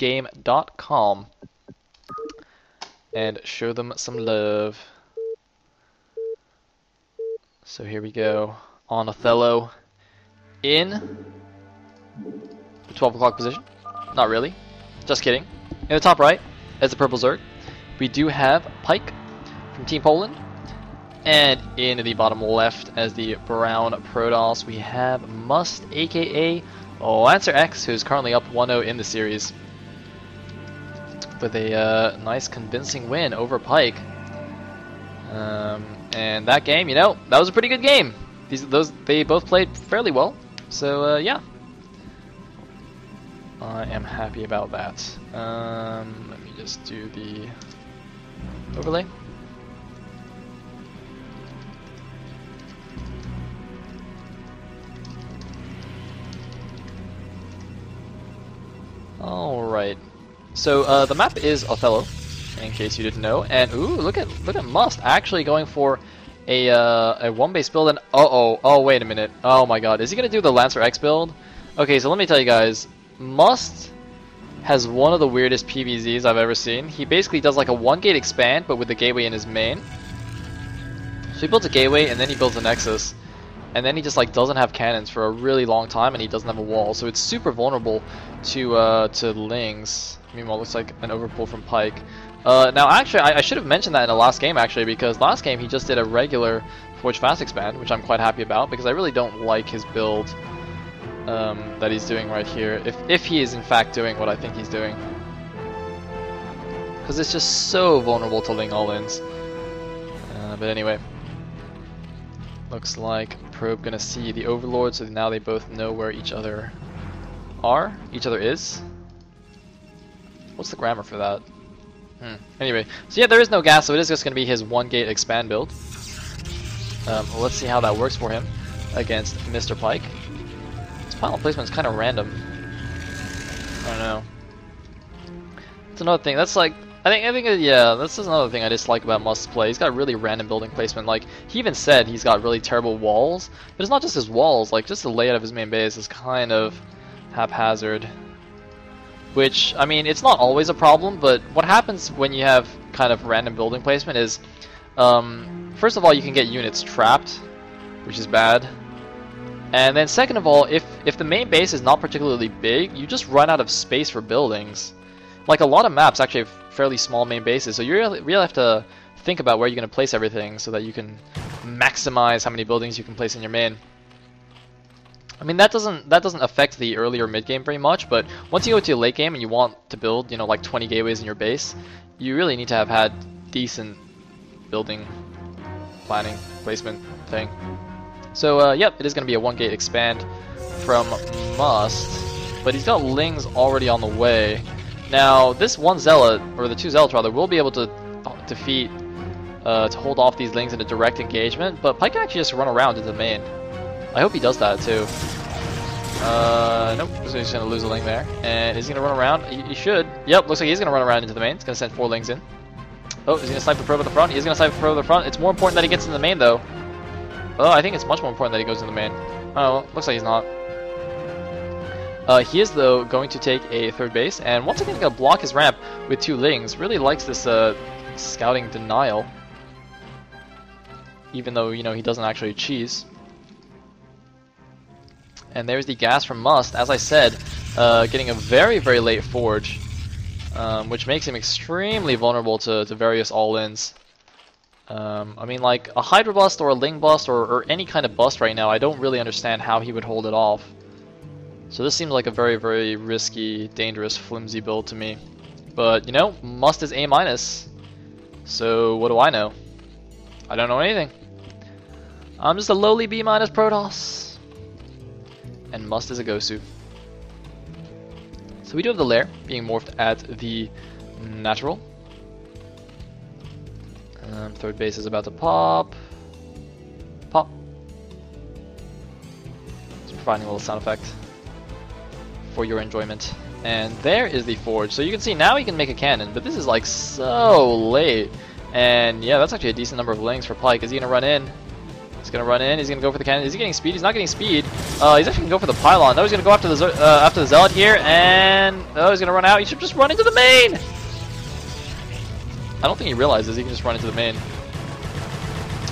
pikegame.com and show them some love. So here we go on Othello in the 12 o'clock position. Not really, just kidding. In the top right, as the purple Zerg, we do have Pike from Team Poland. And in the bottom left, as the brown Protoss, we have Must, aka Lancer X, who's currently up 1-0 in the series, with a nice convincing win over Pike. And that game, you know, that was a pretty good game. They both played fairly well. So yeah, I am happy about that. Let me just do the overlay. Alright, so the map is Othello, in case you didn't know, and ooh, look at Must actually going for a one base build, and oh wait a minute, oh my god, is he gonna do the Lancer X build? Okay, so let me tell you guys, Must has one of the weirdest PvZs I've ever seen. He basically does like a 1-gate expand, but with the gateway in his main. So he builds a gateway and then he builds a nexus. And then he just like doesn't have cannons for a really long time, and he doesn't have a wall, so it's super vulnerable to Lings. Meanwhile, it looks like an overpull from Pike. Now, actually, I should have mentioned that in the last game, actually, because last game he just did a regular Forge Fast expand, which I'm quite happy about, because I really don't like his build that he's doing right here. If he is in fact doing what I think he's doing, because it's just so vulnerable to Ling all-ins. But anyway. Looks like Probe gonna see the Overlord, so now they both know where each other is. What's the grammar for that? Anyway, so yeah, there is no gas, so it is just gonna be his 1-gate expand build. Let's see how that works for him against Mr. Pike. His final placement is kind of random. I don't know. That's another thing. That's like. I think yeah, this is another thing I dislike about Must's play. He's got really random building placement. Like, he even said he's got really terrible walls, but it's not just his walls, like, just the layout of his main base is kind of haphazard. Which, I mean, it's not always a problem, but what happens when you have kind of random building placement is, first of all, you can get units trapped, which is bad. And then second of all, if the main base is not particularly big, you just run out of space for buildings. Like, a lot of maps actually have fairly small main bases, so you really have to think about where you're going to place everything so that you can maximize how many buildings you can place in your main. I mean, that doesn't affect the early or mid game very much, but once you go to a late game and you want to build, you know, like 20 gateways in your base, you really need to have had decent building planning placement thing. So yep, it is going to be a 1-gate expand from Must, but he's got Lings already on the way. Now, this one Zealot, or the 2 Zealots rather, will be able to defeat, to hold off these Lings in a direct engagement, but Pike can actually just run around into the main. I hope he does that too. Nope, so he's going to lose a Ling there. And is he going to run around? He should. Yep, looks like he's going to run around into the main. He's going to send 4 Lings in. Oh, he's going to snipe the probe at the front. He's going to snipe the probe at the front. It's more important that he gets in the main though. Oh, I think it's much more important that he goes in the main. Oh, looks like he's not. He is, though, going to take a 3rd base, and once again, going to block his ramp with 2 Lings. Really likes this scouting denial, even though, you know, he doesn't actually cheese. And there's the gas from Must, as I said, getting a very, very late Forge, which makes him extremely vulnerable to various all-ins. I mean, like, a Hydra bust or a Ling bust or any kind of bust right now, I don't really understand how he would hold it off. So this seems like a very, very risky, dangerous, flimsy build to me. But, you know, Must is A-. So what do I know? I don't know anything. I'm just a lowly B- Protoss. And Must is a Gosu. So we do have the Lair being morphed at the natural. 3rd base is about to pop. Pop. Just providing a little sound effect for your enjoyment. And there is the Forge. So you can see now he can make a cannon, but this is like so late. And yeah, that's actually a decent number of Lings for Pike. Is he gonna run in? He's gonna run in, he's gonna go for the cannon. Is he getting speed? He's not getting speed. He's actually gonna go for the pylon. No, he's gonna go after the Zealot here, and he's gonna run out. He should just run into the main. I don't think he realizes he can just run into the main.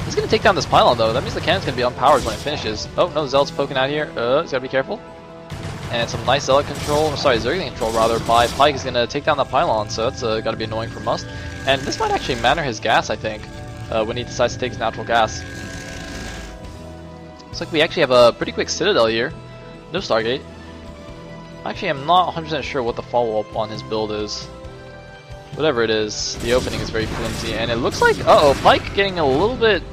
He's gonna take down this pylon though. That means the cannon's gonna be unpowered when it finishes. Oh no, Zealot's poking out here. He's gotta be careful. And some nice Zealot control, sorry, Zergling control rather, by Pike is gonna take down that pylon. So that's gotta be annoying for Must. And this might actually matter his gas, I think, when he decides to take his natural gas. Looks like we actually have a pretty quick Citadel here. No Stargate. Actually, I'm not 100% sure what the follow-up on his build is. Whatever it is, the opening is very flimsy, and it looks like, Pike getting a little bit,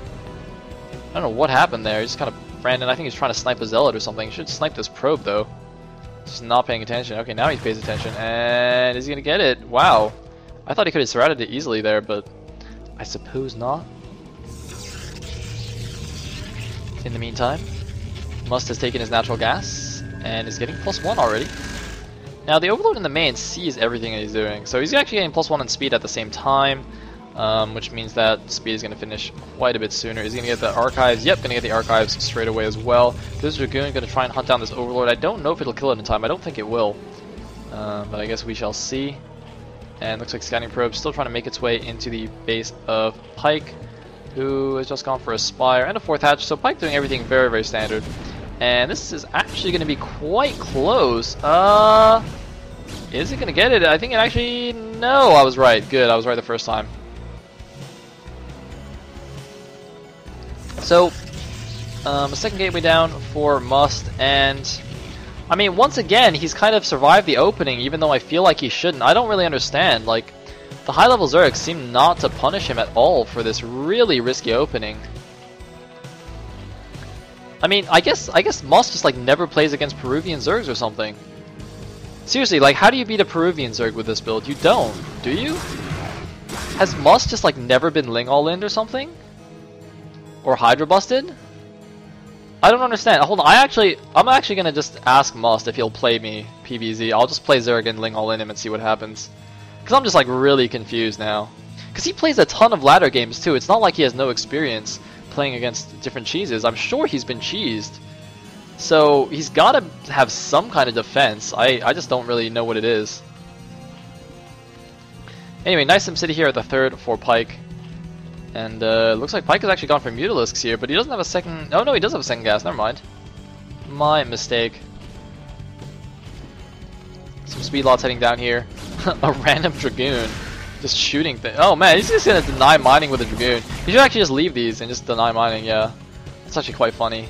I don't know what happened there. He's kind of ran in. I think he's trying to snipe a Zealot or something. He should snipe this probe, though. Just not paying attention. Okay, now he pays attention, and is he going to get it? Wow. I thought he could have surrounded it easily there, but I suppose not. In the meantime, Must has taken his natural gas and is getting +1 already. Now the Overlord in the main sees everything that he's doing, so he's actually getting +1 in speed at the same time, which means that speed is going to finish quite a bit sooner. Is he going to get the archives? Yep, going to get the archives straight away as well. This Dragoon going to try and hunt down this Overlord. I don't know if it'll kill it in time. I don't think it will, but I guess we shall see. And looks like Scanning Probe still trying to make its way into the base of Pike, who has just gone for a Spire and a 4th hatch. So Pike doing everything very, very standard. And this is actually going to be quite close. Is it going to get it? I think it actually... No, I was right. Good, I was right the first time. So, a second gateway down for Must, and... I mean, once again, he's kind of survived the opening, even though I feel like he shouldn't. I don't really understand. Like, the high-level Zergs seem not to punish him at all for this really risky opening. I mean, I guess Must just like never plays against Peruvian Zergs or something. Seriously, like, how do you beat a Peruvian Zerg with this build? You don't, do you? Has Must just like never been Ling all-in or something? Or Hydra busted? I don't understand. Hold on, I'm actually gonna just ask Must if he'll play me PvZ. I'll just play Zerg and Ling all-in him and see what happens. Because I'm just like really confused now. Because he plays a ton of ladder games too. It's not like he has no experience playing against different cheeses. I'm sure he's been cheesed. So he's got to have some kind of defense. I just don't really know what it is. Anyway, nice SimCity here at the 3rd for Pike. And looks like Pike has actually gone for Mutalisks here, but he doesn't have a second... Oh no, he does have a second gas. Never mind. My mistake. Some speed lots heading down here. A random Dragoon. Just shooting things. Oh man, he's just gonna deny mining with a Dragoon. He should actually just leave these and just deny mining, yeah. That's actually quite funny.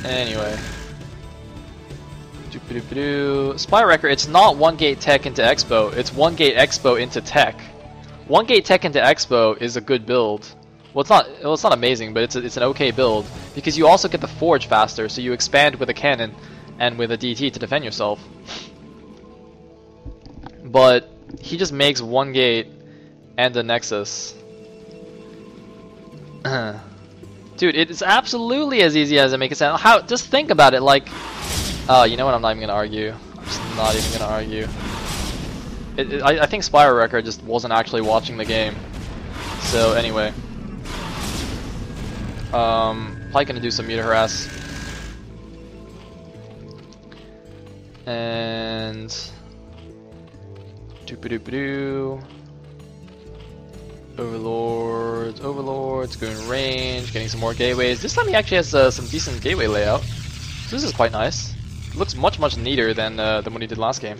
Anyway. Spy Wrecker, it's not 1 gate tech into Expo, it's 1 gate Expo into tech. 1 gate tech into Expo is a good build. Well, it's not amazing, but it's an okay build because you also get the forge faster, so you expand with a cannon and with a DT to defend yourself. But he just makes 1 gate and a Nexus. Dude, it's absolutely as easy as it makes it sound. How? Just think about it. Like, you know what? I'm not even gonna argue. I'm just not even gonna argue. I think Spire Wrecker just wasn't actually watching the game. So anyway. Probably gonna do some Muta Harass. And... Doop-a-doop-a-doo. Overlords, going range, getting some more gateways. This time he actually has some decent gateway layout. So this is quite nice. It looks much neater than what he did last game.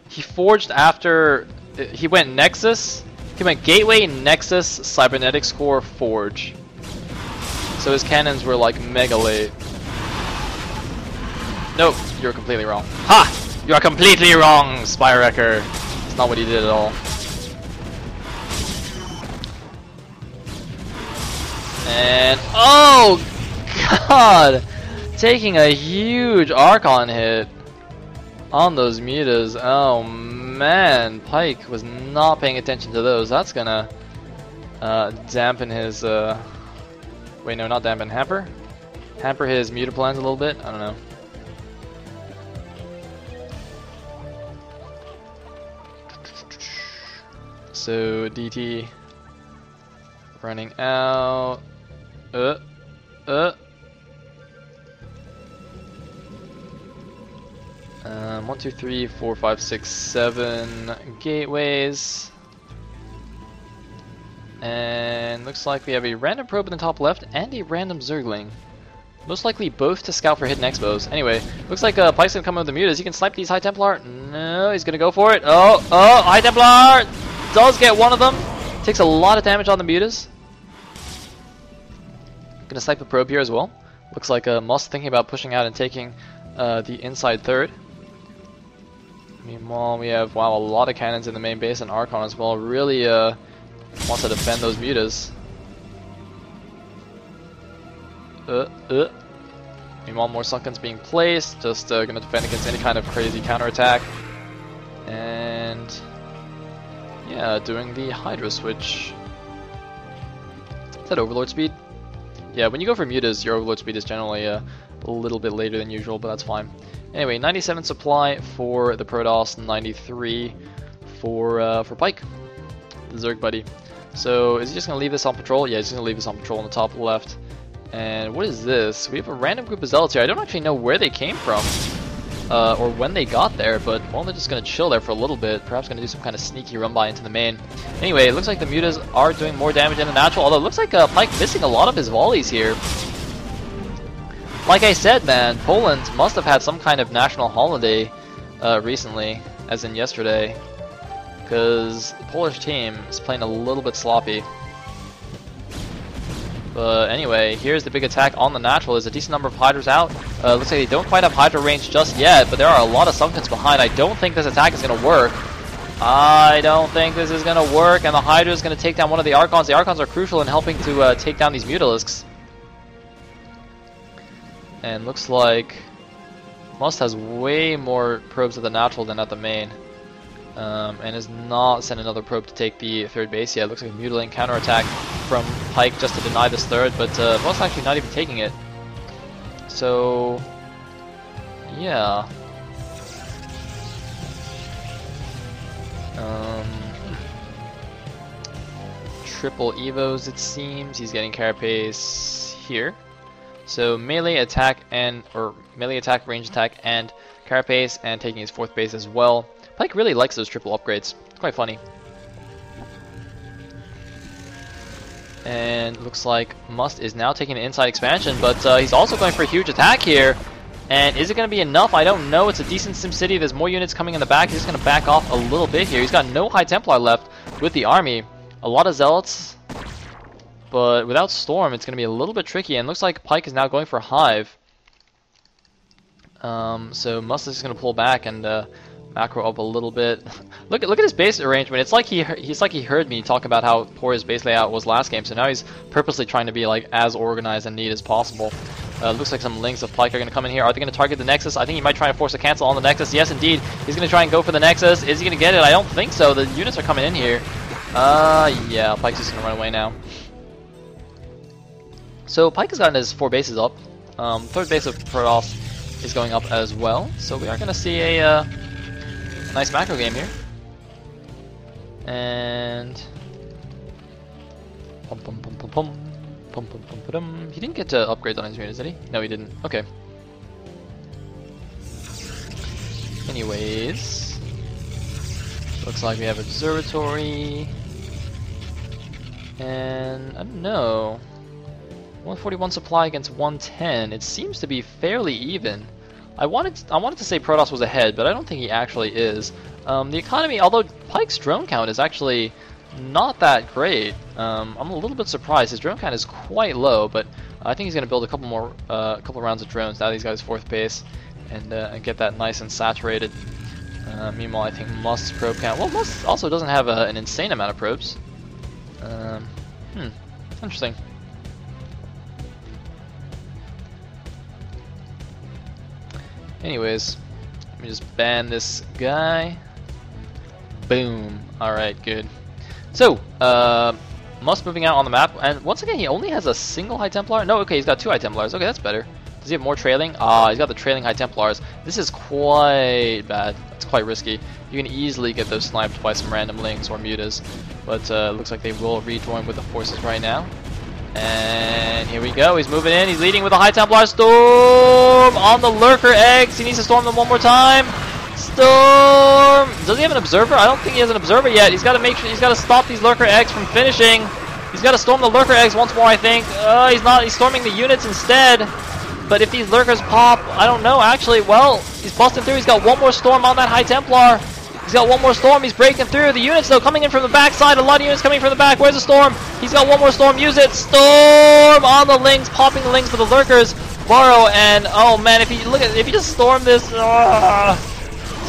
He forged after... He went Nexus. He went Gateway, Nexus, Cybernetics Core, Forge. So his cannons were like mega late. Nope, you're completely wrong. Ha! You are completely wrong, Spire Wrecker. That's not what he did at all. And oh god! Taking a huge Archon hit on those mutas. Oh man, Pike was not paying attention to those. That's gonna dampen his wait, no, not dampen. Hamper? Hamper his muta plans a little bit? I don't know. so DT running out. 1, 2, 3, 4, 5, 6, 7 gateways. And looks like we have a random probe in the top left and a random Zergling. Most likely both to scout for hidden expos. Anyway, looks like Pike's gonna come in with the mutas. He can snipe these High Templar. No, he's gonna go for it. Oh, High Templar does get one of them. Takes a lot of damage on the mutas. Gonna snipe the probe here as well. Looks like Moss thinking about pushing out and taking the inside third. Meanwhile, we have, wow, a lot of cannons in the main base and Archon as well. Really wants to defend those mutas. Meanwhile, more Sunkens being placed. Just gonna defend against any kind of crazy counterattack. And yeah, doing the Hydra switch. Is that Overlord speed? Yeah, when you go for mutas, your Overlord speed is generally a little bit later than usual, but that's fine. Anyway, 97 supply for the Protoss, 93 for Pike, the Zerg buddy. So is he just gonna leave this on patrol? Yeah, he's gonna leave this on patrol on the top left. And what is this? We have a random group of zealots here. I don't actually know where they came from or when they got there, but well, they're just gonna chill there for a little bit. Perhaps gonna do some kind of sneaky run by into the main. Anyway, it looks like the mutas are doing more damage than the natural. Although it looks like Pike missing a lot of his volleys here. Like I said, man, Poland must have had some kind of national holiday recently, as in yesterday, because the Polish team is playing a little bit sloppy. But anyway, here's the big attack on the natural. There's a decent number of Hydras out. Looks like they don't quite have Hydra range just yet, but there are a lot of Sunkens behind. I don't think this attack is going to work. I don't think this is going to work, and the Hydra is going to take down one of the Archons. The Archons are crucial in helping to take down these Mutalisks. And looks like Must has way more probes at the natural than at the main. And has not sent another probe to take the third base yet. Looks like a mutilating counterattack from Pike just to deny this third, but Must actually not even taking it. So, yeah. Triple Evos, it seems. He's getting carapace here. So melee attack melee attack, range attack, and carapace, and taking his fourth base as well. Pike really likes those triple upgrades. It's quite funny. And looks like Must is now taking the inside expansion, but he's also going for a huge attack here. And is it going to be enough? I don't know. It's a decent SimCity. There's more units coming in the back. He's just going to back off a little bit here. He's got no High Templar left with the army. A lot of Zealots. But without Storm, it's going to be a little bit tricky. And looks like Pike is now going for Hive. So Must is going to pull back and macro up a little bit. Look at his base arrangement. It's like he's like he heard me talk about how poor his base layout was last game. So now he's purposely trying to be like as organized and neat as possible. Looks like some links of Pike are going to come in here. Are they going to target the Nexus? I think he might try to force a cancel on the Nexus. Yes, indeed. He's going to try and go for the Nexus. Is he going to get it? I don't think so. The units are coming in here. Yeah, Pike's just going to run away now. So Pike has gotten his 4 bases up. Third base of Protoss is going up as well. So we are going to see a nice macro game here. And he didn't get to upgrades on his units, did he? No, he didn't. Okay. Anyways, looks like we have observatory, and I don't know. 141 supply against 110. It seems to be fairly even. I wanted to say Protoss was ahead, but I don't think he actually is. The economy, although Pike's drone count is actually not that great. I'm a little bit surprised. His drone count is quite low, but I think he's going to build a couple more, couple rounds of drones now that he's got his 4th base, and get that nice and saturated. Meanwhile, I think Must's probe count. Well, Must also doesn't have an insane amount of probes. Interesting. Anyways, let me just ban this guy. Boom. Alright, good. So, Must moving out on the map, and once again, he only has a single High Templar. No, okay, he's got 2 High Templars. Okay, that's better. Does he have more trailing? Ah, he's got the trailing High Templars. This is quite bad. It's quite risky. You can easily get those sniped by some random Lings or Mutas. But looks like they will rejoin with the forces right now. And here we go. He's moving in. He's leading with a High Templar storm on the Lurker eggs. He needs to storm them one more time. Storm! Does he have an observer? I don't think he has an observer yet. He's got to make sure. He's got to stop these Lurker eggs from finishing. He's got to storm the Lurker eggs once more, I think. He's not. He's storming the units instead. But if these Lurkers pop, I don't know, actually. Well, he's busting through. He's got one more storm on that High Templar. He's got one more storm. He's breaking through. The units, though, coming in from the back side. A lot of units coming from the back. Where's the storm? He's got one more storm. Use it. Storm on the Lings. Popping the Lings for the Lurkers. Burrow, and oh man, if you look at, if you just storm this,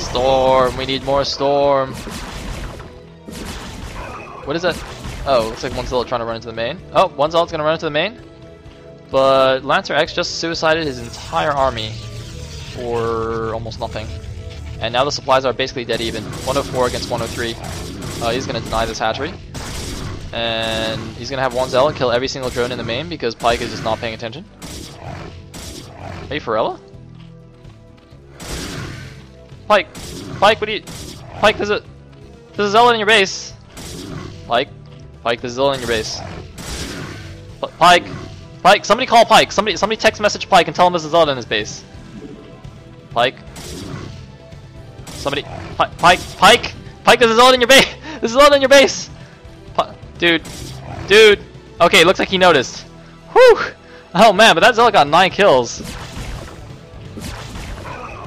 storm. We need more storm. What is that? Oh, looks like one Zealot trying to run into the main. Oh, one Zealot's gonna run into the main. But Lancer X just suicided his entire army for almost nothing. And now the supplies are basically dead even. 104 against 103. He's going to deny this hatchery. And he's going to have one Zealot kill every single drone in the main because Pike is just not paying attention. Hey, Pharrella? Pike! Pike, what do you... Pike, there's a Zealot in your base. Pike, there's a Zealot in your base. Pike! Pike, somebody call Pike. Somebody text message Pike and tell him there's a Zealot in his base. Pike. Somebody. Pike, there's a Zealot in your base. There's a Zealot in your base. Dude. Okay, looks like he noticed. Whew. Oh man, but that Zealot got 9 kills.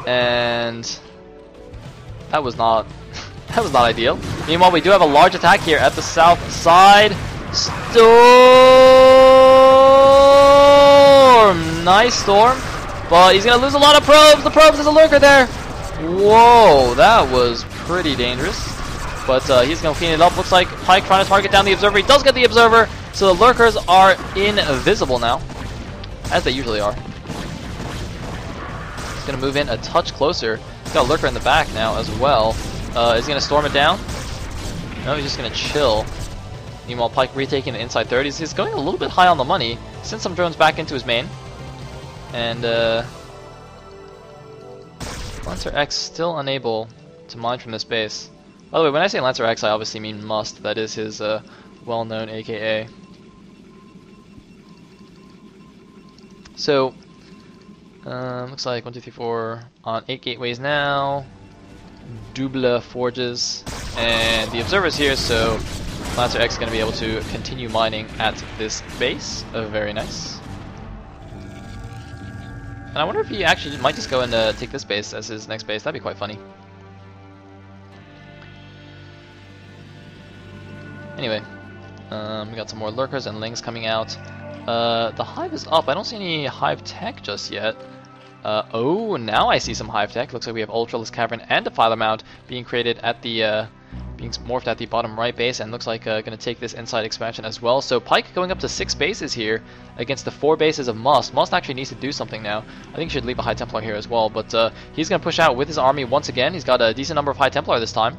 And that was not ideal. Meanwhile, we do have a large attack here at the south side. Storm! Nice storm. But he's going to lose a lot of probes. The probes, there's a Lurker there. Whoa, that was pretty dangerous. But he's going to clean it up. Looks like Pike trying to target down the Observer. He does get the Observer. So the Lurkers are invisible now. As they usually are. He's going to move in a touch closer. He's got a Lurker in the back now as well. Is he going to storm it down? No, he's just going to chill. Meanwhile, Pike retaking the inside 30s. He's going a little bit high on the money. Sends some drones back into his main. And Lancer X still unable to mine from this base. By the way, when I say Lancer X, I obviously mean Must. That is his well-known AKA. So, looks like 1, 2, 3, 4 on 8 gateways now. Double forges. And the Observer's here, so Lancer X is going to be able to continue mining at this base. Very nice. And I wonder if he actually might just go and take this base as his next base. That'd be quite funny. Anyway, we got some more Lurkers and Lings coming out. The Hive is up. I don't see any Hive tech just yet. Oh, now I see some Hive tech. Looks like we have Ultralisk Cavern and Defiler Mount being created at the being morphed at the bottom right base, and looks like going to take this inside expansion as well. So Pike going up to 6 bases here against the 4 bases of Must. Must actually needs to do something now. I think he should leave a High Templar here as well, but he's going to push out with his army once again. He's got a decent number of High Templar this time.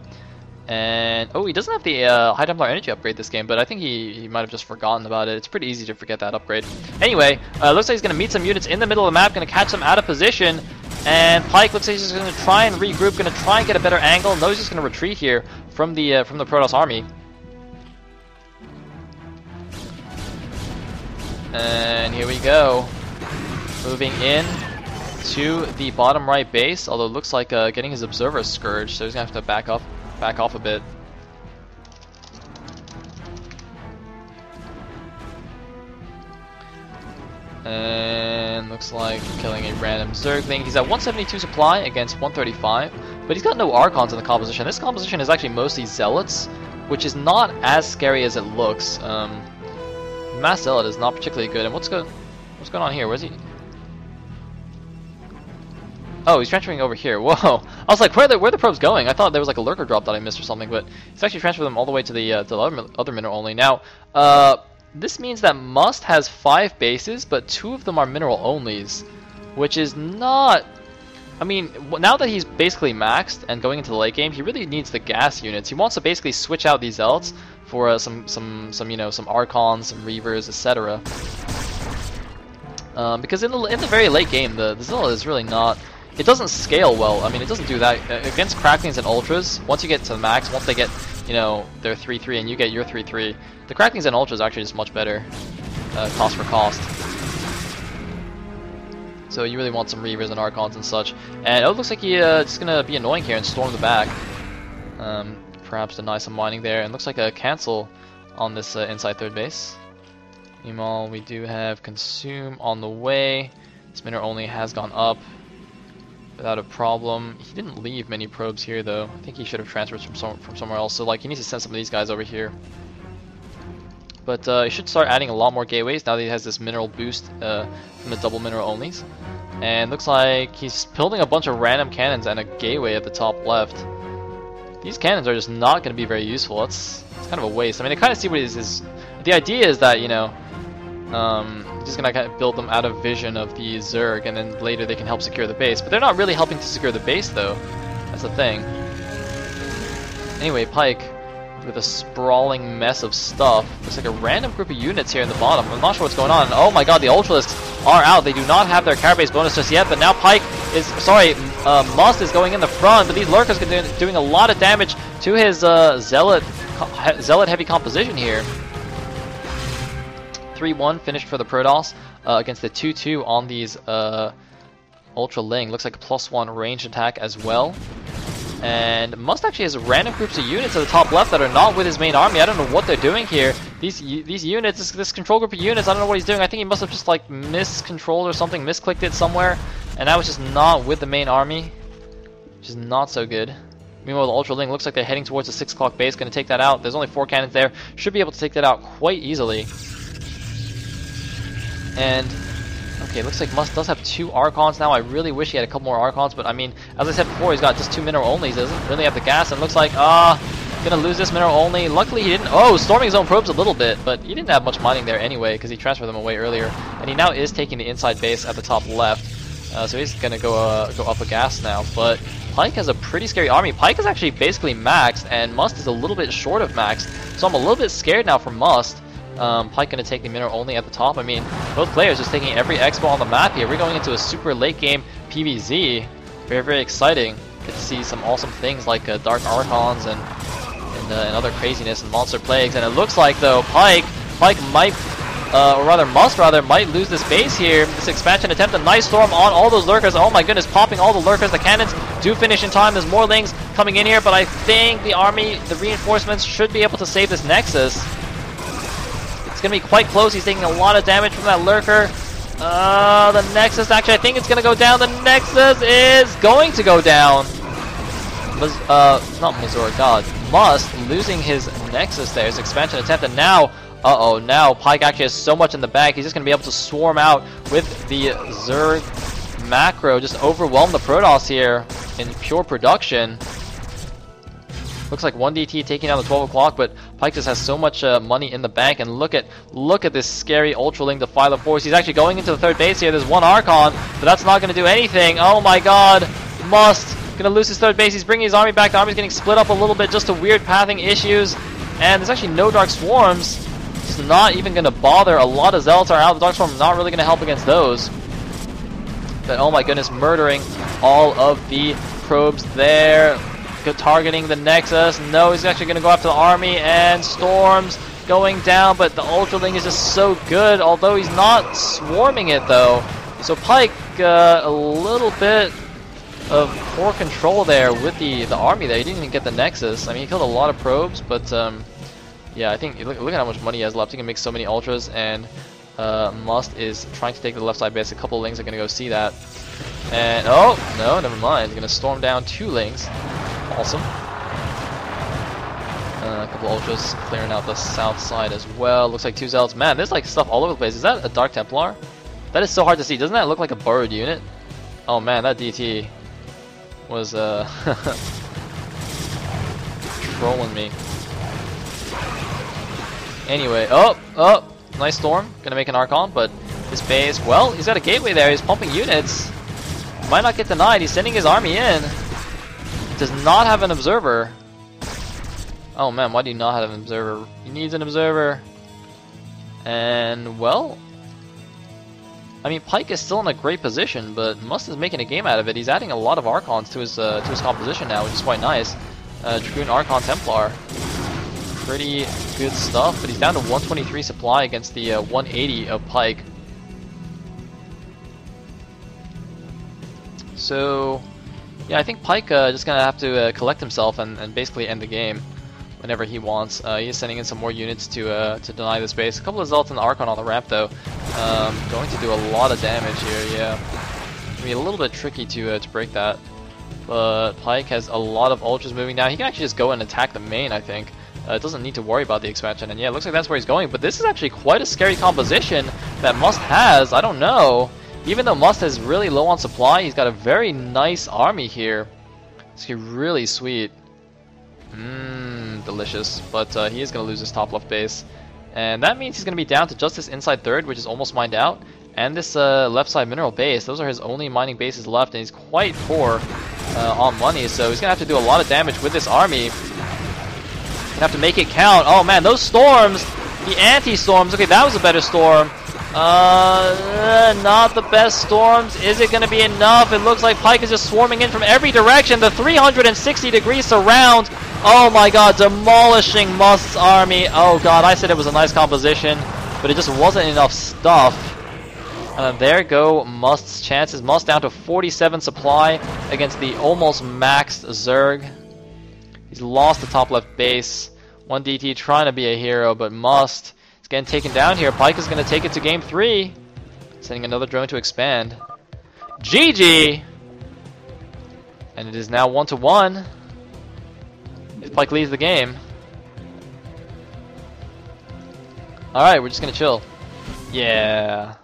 And, oh, he doesn't have the High Templar energy upgrade this game, but I think he might have just forgotten about it. It's pretty easy to forget that upgrade. Anyway, looks like he's going to meet some units in the middle of the map, going to catch them out of position. And Pike looks like he's just going to try and regroup, going to try and get a better angle. No, he's just going to retreat here from the Protoss army. And here we go. Moving in to the bottom right base, although it looks like getting his Observer scourged, so he's going to have to back off a bit. And looks like killing a random Zergling. He's at 172 supply against 135, but he's got no Archons in the composition. This composition is actually mostly Zealots, which is not as scary as it looks. Mass Zealot is not particularly good. And what's going on here? Where's he? Oh, he's transferring over here. Whoa! I was like, where are the probes going? I thought there was like a Lurker drop that I missed or something, but he's actually transferred them all the way to the other mineral only. Now, this means that Must has 5 bases, but 2 of them are mineral onlys, which is not... I mean, now that he's basically maxed and going into the late game, he really needs the gas units. He wants to basically switch out these Zealots for some Archons, some Reavers, etc. because in the very late game, the Zilla is really not. It doesn't scale well. I mean, it doesn't do that against Cracklings and Ultras. Once you get to the max, once they get, you know, their 3-3 and you get your 3-3, the Cracklings and Ultras are actually just much better, cost for cost. So you really want some Reavers and Archons and such. And it looks like he's just gonna be annoying here and storm the back. Perhaps deny some mining there. And looks like a cancel on this inside third base. Meanwhile, we do have Consume on the way. This mineral only has gone up without a problem. He didn't leave many probes here though. I think he should have transferred from somewhere else. So like he needs to send some of these guys over here. But he should start adding a lot more gateways now that he has this mineral boost from the double mineral onlys. And looks like he's building a bunch of random cannons and a gateway at the top left. These cannons are just not going to be very useful. It's kind of a waste. I mean, I kind of see what it is. The idea is that, you know, just gonna kind of build them out of vision of the Zerg, and then later they can help secure the base. But they're not really helping to secure the base, though. That's the thing. Anyway, Pike, with a sprawling mess of stuff. Looks like a random group of units here in the bottom. I'm not sure what's going on. Oh my god, the Ultralisks are out. They do not have their Carabase bonus just yet, but now Pike is, sorry, Must is going in the front, but these Lurkers are doing a lot of damage to his Zealot heavy composition here. 3-1 finished for the Protoss against the 2-2 on these Ultra Ling. Looks like a +1 range attack as well. And Must actually has random groups of units at the top left that are not with his main army. I don't know what they're doing here. These units, this control group of units, I don't know what he's doing. I think he must have just like miscontrolled or something, misclicked it somewhere, and that was just not with the main army, which is not so good. Meanwhile, the Ultra Ling looks like they're heading towards the 6 o'clock base, going to take that out. There's only 4 cannons there. Should be able to take that out quite easily. And okay, looks like Must does have 2 Archons now. I really wish he had a couple more Archons, but I mean, as I said before, he's got just 2 mineral onlys. He doesn't really have the gas, and looks like, gonna lose this mineral only. Luckily he didn't, storming his own probes a little bit, but he didn't have much mining there anyway, because he transferred them away earlier. And he now is taking the inside base at the top left, so he's gonna go up a gas now. But Pike has a pretty scary army. Pike is actually basically maxed, and Must is a little bit short of maxed, so I'm a little bit scared now for Must. Pike going to take the mineral only at the top. I mean, both players just taking every expo on the map here. We're going into a super late game PvZ. Very, very exciting. Get to see some awesome things like Dark Archons and other craziness and Monster Plagues. And it looks like, though, Pike might, or rather Must might lose this base here. This expansion attempt, a nice storm on all those Lurkers. Oh my goodness, popping all the Lurkers. The cannons do finish in time. There's more Lings coming in here, but I think the army, the reinforcements should be able to save this Nexus. It's going to be quite close. He's taking a lot of damage from that Lurker. The Nexus, actually, I think it's going to go down. The Nexus is going to go down. Not Missouri, God. Must losing his Nexus there, his expansion attempt, and now, now Pike actually has so much in the bag. He's just going to be able to swarm out with the Zerg macro, just overwhelm the Protoss here in pure production. Looks like 1DT taking down the 12 o'clock, but Pike just has so much money in the bank. And look at this scary Ultra Ling Defiler Force. He's actually going into the third base here. There's 1 Archon, but that's not going to do anything. Oh my god. Must going to lose his third base. He's bringing his army back. The army's getting split up a little bit, just to weird pathing issues. And there's actually no Dark Swarms. It's not even going to bother. A lot of Zealots are out. The Dark Swarm not really going to help against those. But oh my goodness, murdering all of the probes there. Targeting the Nexus. No, he's actually going to go after the army, and Storms going down, but the Ultra Ling is just so good, although he's not swarming it though. So Pike, a little bit of poor control there with the army there. He didn't even get the Nexus. I mean, he killed a lot of probes, but yeah, I think look at how much money he has left. He can make so many Ultras, and Must is trying to take the left side base. A couple of Lings are going to go see that. And oh, no, never mind. He's going to storm down 2 Lings. Awesome. A couple Ultras clearing out the south side as well. Looks like 2 Zealots. Man, there's like stuff all over the place. Is that a Dark Templar? That is so hard to see. Doesn't that look like a burrowed unit? Oh man, that DT was trolling me. Anyway, nice storm. Gonna make an Archon, but his base, well, he's got a gateway there. He's pumping units. Might not get denied. He's sending his army in. Does not have an observer. Oh man, why do you not have an observer? He needs an observer. And well, I mean, Pike is still in a great position, but Must is making a game out of it. He's adding a lot of Archons to his composition now, which is quite nice. Dragoon, Archon, Templar. Pretty good stuff, but he's down to 123 supply against the 180 of Pike. So, yeah, I think Pike just gonna have to collect himself and basically end the game whenever he wants. He's sending in some more units to deny the space. A couple of Zealots and the Archon on the ramp though, going to do a lot of damage here. Yeah, it'll be a little bit tricky to break that. But Pike has a lot of ultras moving now. He can actually just go and attack the main, I think. It doesn't need to worry about the expansion, and yeah, it looks like that's where he's going. But this is actually quite a scary composition that Must has. I don't know. Even though Must is really low on supply, he's got a very nice army here. It's really sweet. Delicious. But he is going to lose his top left base. And that means he's going to be down to just this inside third, which is almost mined out, and this left side mineral base. Those are his only mining bases left, and he's quite poor on money, so he's going to have to do a lot of damage with this army. Gonna have to make it count. Oh man, those storms! The anti-storms. Okay, that was a better storm. Not the best storms. Is it gonna be enough? It looks like Pike is just swarming in from every direction. The 360-degree surround. Oh my god, demolishing Must's army. Oh god, I said it was a nice composition, but it just wasn't enough stuff. There go Must's chances. Must down to 47 supply against the almost maxed Zerg. He's lost the top left base. 1DT trying to be a hero, but Must is getting taken down here. Pike is going to take it to game 3. Sending another drone to expand. GG! And it is now 1-1. If Pike leaves the game. Alright, we're just going to chill. Yeah.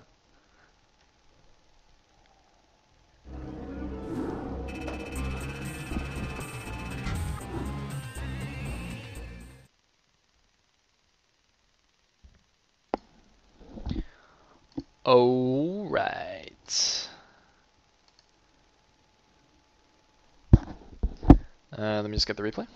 Alright. Let me just get the replay.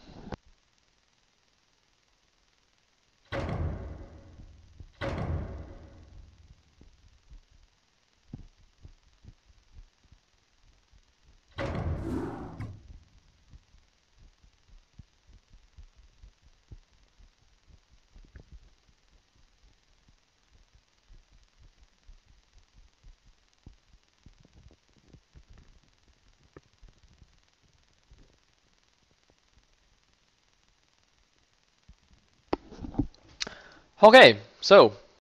Okay, so